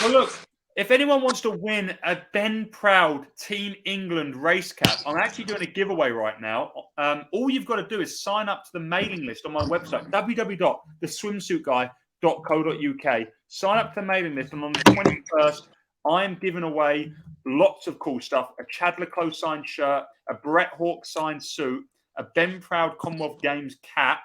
Well, look, if anyone wants to win a Ben Proud Team England race cap, I'm actually doing a giveaway right now. All you've got to do is sign up to the mailing list on my website, www.TheSwimsuitGuy.co.uk. Sign up to the mailing list, and on the 21st, I'm giving away lots of cool stuff: a Chad Leclos signed shirt, a Brett Hawke signed suit, a Ben Proud Commonwealth Games cap.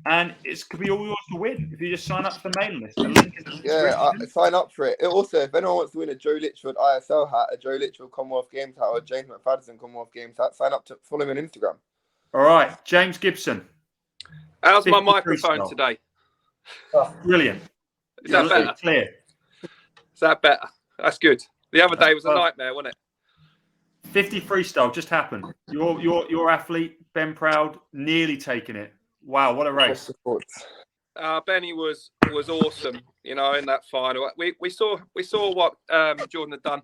And it could be all yours to win if you just sign up to the mailing list. The link is sign up for it. Also, if anyone wants to win a Joe Litchfield ISL hat, a Joe Litchfield Commonwealth Games hat, or a James McFadden Commonwealth Games hat, sign up to follow me on Instagram. All right, James Gibson. How's my microphone today? Oh, brilliant. Is that better? Clear. Is that better? That's good. The other day was a nightmare, wasn't it? 50 freestyle just happened. Your athlete, Ben Proud, nearly taking it. Wow, what a race. Benny was awesome, in that final. We saw what Jordan had done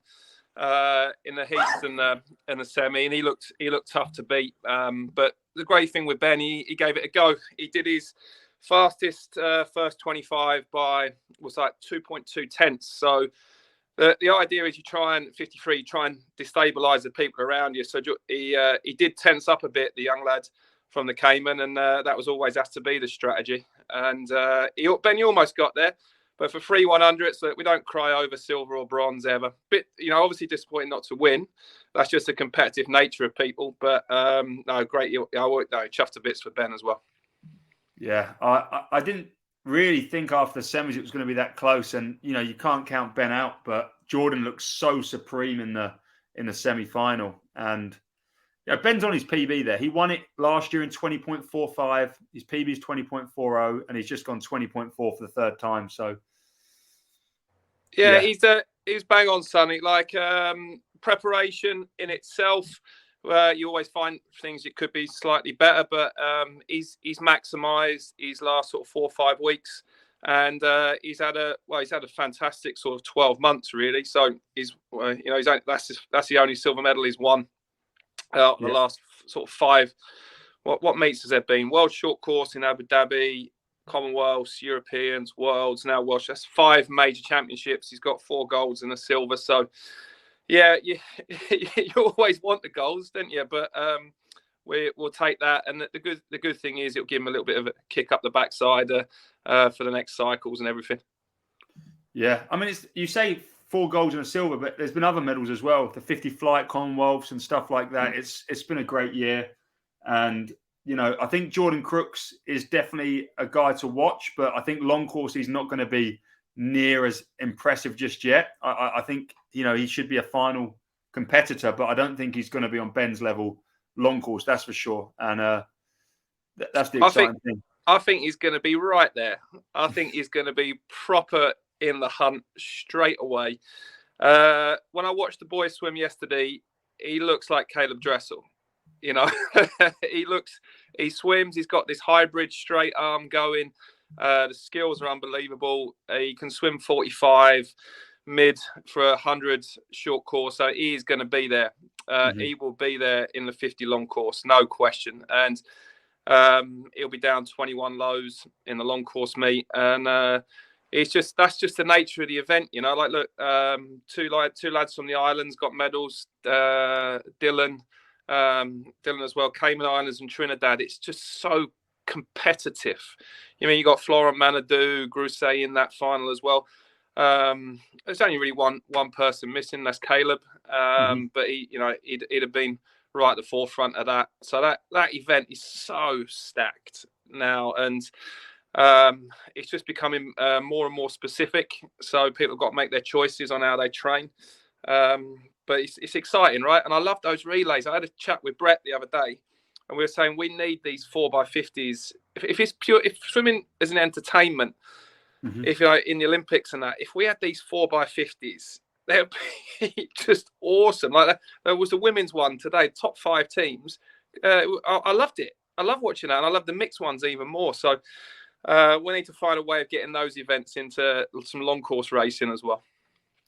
in the heats and the semi, and he looked tough to beat. But the great thing with Benny, he gave it a go. He did his fastest first 25 by was like 2.2 tenths. So the idea is you try and destabilize the people around you. So he did tense up a bit, the young lad from the Cayman, and that was always has to be the strategy. And Benny almost got there, but for 3-100s, so we don't cry over silver or bronze ever. Bit, obviously disappointing not to win. That's just the competitive nature of people. But no, great. Chuffed to bits for Ben as well. Yeah, I didn't really think after the semis it was going to be that close, and you can't count Ben out. But Jordan looked so supreme in the semi-final, and Ben's on his PB there. He won it last year in 20.45. His PB is 20.40, and he's just gone 20.4 for the third time. So, yeah. he's bang on, Sonny. Like preparation in itself, you always find things that could be slightly better, but he's maximised his last sort of 4 or 5 weeks, and he's had a fantastic sort of 12 months really. So that's the only silver medal he's won. The last sort of 5, what meets has there been? World Short Course in Abu Dhabi, Commonwealths, Europeans, Worlds, now Welsh. That's 5 major championships. He's got 4 golds and a silver. So, yeah, you always want the golds, don't you? But we'll take that. And the good thing is it'll give him a little bit of a kick up the backside for the next cycles and everything. Yeah, I mean, you say 4 golds and a silver, but there's been other medals as well, the 50 flight Commonwealths and stuff like that. It's been a great year, and I think Jordan Crooks is definitely a guy to watch, but I think long course he's not going to be near as impressive just yet. I think he should be a final competitor, but I don't think he's going to be on Ben's level long course, that's for sure. And that's the exciting thing. I think he's going to be right there. I think he's going to be proper in the hunt straight away. When I watched the boys swim yesterday, he looks like Caleb Dressel. He swims, he's got this hybrid straight arm going. The skills are unbelievable. He can swim 45 mid for 100 short course, so he is going to be there. He will be there in the 50 long course, no question. And he'll be down 21 lows in the long course meet, and that's just the nature of the event, Like, look, two lads from the islands got medals. Dylan as well, Cayman Islands and Trinidad. It's just so competitive. You got Florent Manadou, Grousset in that final as well. There's only really one person missing. That's Caleb. But he'd have been right at the forefront of that. So that event is so stacked now, and it's just becoming more and more specific. So people have got to make their choices on how they train. But it's exciting, right? And I love those relays. I had a chat with Brett the other day, and we were saying we need these 4x50s. If swimming is an entertainment, if you're in the Olympics and that, if we had these 4x50s, they'd be just awesome. Like there was the women's one today, top 5 teams. I loved it. I love watching that, and I love the mixed ones even more. So we need to find a way of getting those events into some long course racing as well.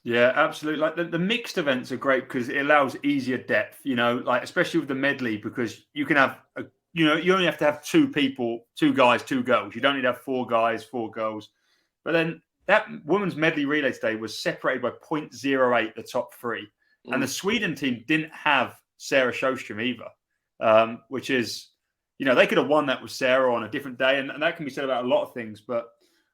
Yeah, absolutely. Like the mixed events are great because it allows easier depth, like especially with the medley, because you can have, you only have to have 2 people, 2 guys, 2 girls. You don't need to have 4 guys, 4 girls. But then that women's medley relay today was separated by 0.08, the top three. And the Sweden team didn't have Sarah Sjöström either, which is, they could have won that with Sarah on a different day. And that can be said about a lot of things, but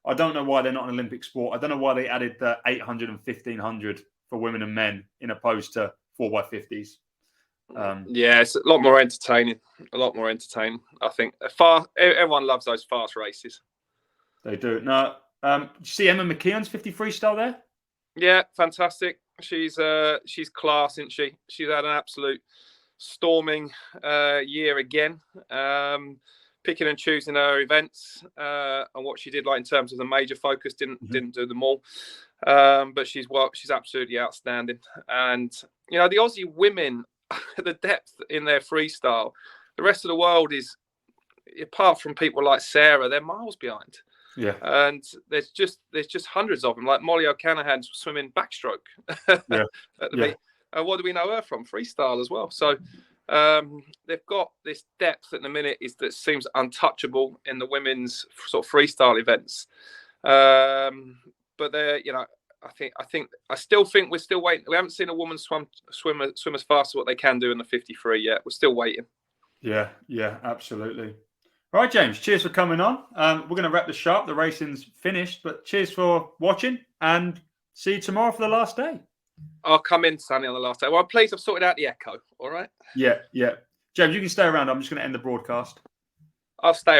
I don't know why they're not an Olympic sport. I don't know why they added the 800 and 1500 for women and men in opposed to 4x50s. Yeah, it's a lot more entertaining. I think everyone loves those fast races. They do. Now, did you see Emma McKeon's 50 freestyle there? Yeah, fantastic. She's class, isn't she? She's had an absolute storming year again. Picking and choosing her events and what she did, like in terms of the major focus, didn't do them all. But she's absolutely outstanding. And the Aussie women, the depth in their freestyle, the rest of the world is, apart from people like Sarah, they're miles behind. Yeah. And there's just hundreds of them, like Molly O'Callaghan's swimming backstroke. Yeah. At the meet. What do we know her from? Freestyle as well. So they've got this depth at the minute that seems untouchable in the women's sort of freestyle events. But they're, I still think we're still waiting. We haven't seen a woman swim as fast as what they can do in the 53 yet. We're still waiting. Yeah, absolutely. Right, James, cheers for coming on. We're going to wrap the show up. The racing's finished, but cheers for watching and see you tomorrow for the last day. I'll come in, Sunny, on the last day. Well, please, I've sorted out the echo. All right? Yeah. James, you can stay around. I'm just going to end the broadcast. I'll stay